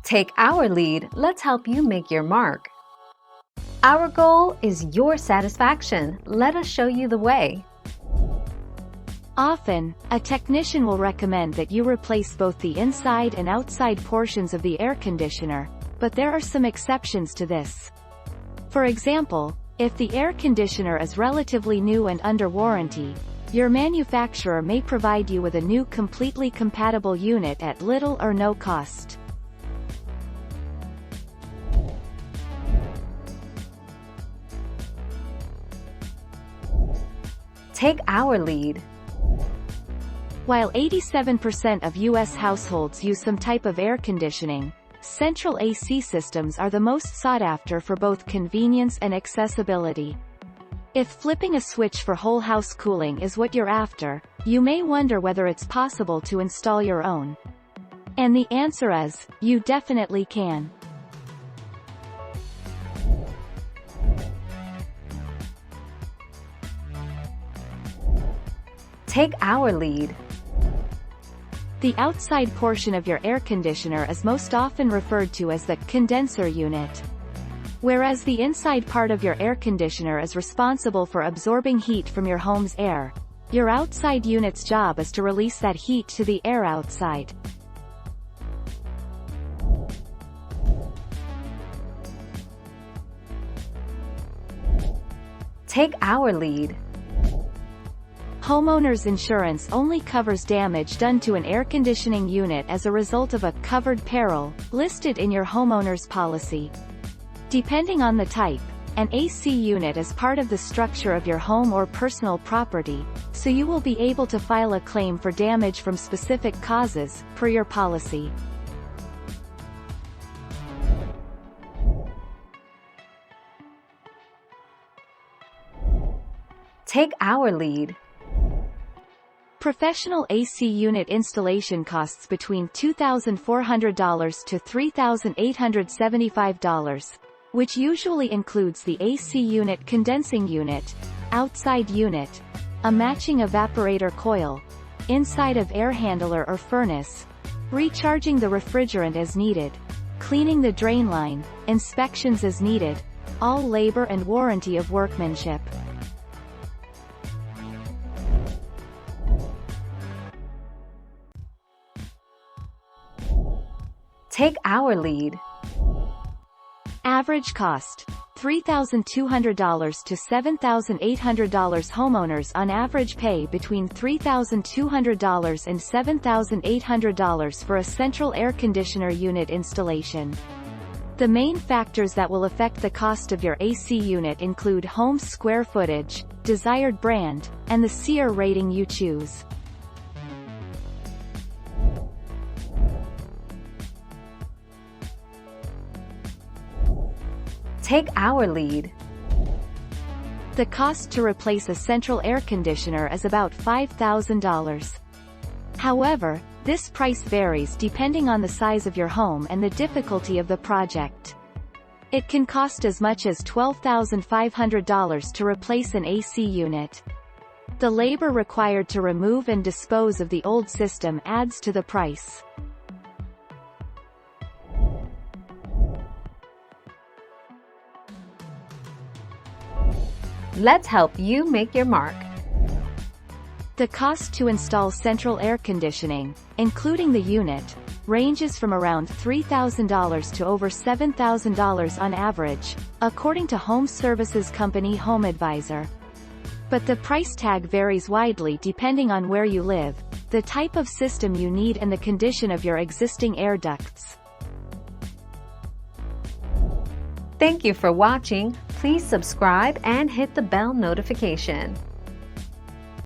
Take our lead, let's help you make your mark. Our goal is your satisfaction. Let us show you the way. Often, a technician will recommend that you replace both the inside and outside portions of the air conditioner, but there are some exceptions to this. For example, if the air conditioner is relatively new and under warranty, your manufacturer may provide you with a new completely compatible unit at little or no cost. Take our lead. While 87% of U.S. households use some type of air conditioning, central AC systems are the most sought after for both convenience and accessibility. If flipping a switch for whole house cooling is what you're after, you may wonder whether it's possible to install your own. And the answer is, you definitely can. Take our lead. The outside portion of your air conditioner is most often referred to as the condenser unit. Whereas the inside part of your air conditioner is responsible for absorbing heat from your home's air, your outside unit's job is to release that heat to the air outside. Take our lead. Homeowners insurance only covers damage done to an air conditioning unit as a result of a covered peril listed in your homeowner's policy. Depending on the type, an AC unit is part of the structure of your home or personal property, so you will be able to file a claim for damage from specific causes, per your policy. Take our lead. Professional AC unit installation costs between $2,400 to $3,875, which usually includes the AC unit condensing unit, outside unit, a matching evaporator coil, inside of air handler or furnace, recharging the refrigerant as needed, cleaning the drain line, inspections as needed, all labor and warranty of workmanship. Take our lead. Average cost: $3,200 to $7,800. Homeowners on average pay between $3,200 and $7,800 for a central air conditioner unit installation. The main factors that will affect the cost of your AC unit include home square footage, desired brand, and the SEER rating you choose. Take our lead. The cost to replace a central air conditioner is about $5,000. However, this price varies depending on the size of your home and the difficulty of the project. It can cost as much as $12,500 to replace an AC unit. The labor required to remove and dispose of the old system adds to the price. Let's help you make your mark. The cost to install central air conditioning, including the unit, ranges from around $3,000 to over $7,000 on average, according to home services company HomeAdvisor. But the price tag varies widely depending on where you live, the type of system you need and the condition of your existing air ducts. Thank you for watching. Please subscribe and hit the bell notification.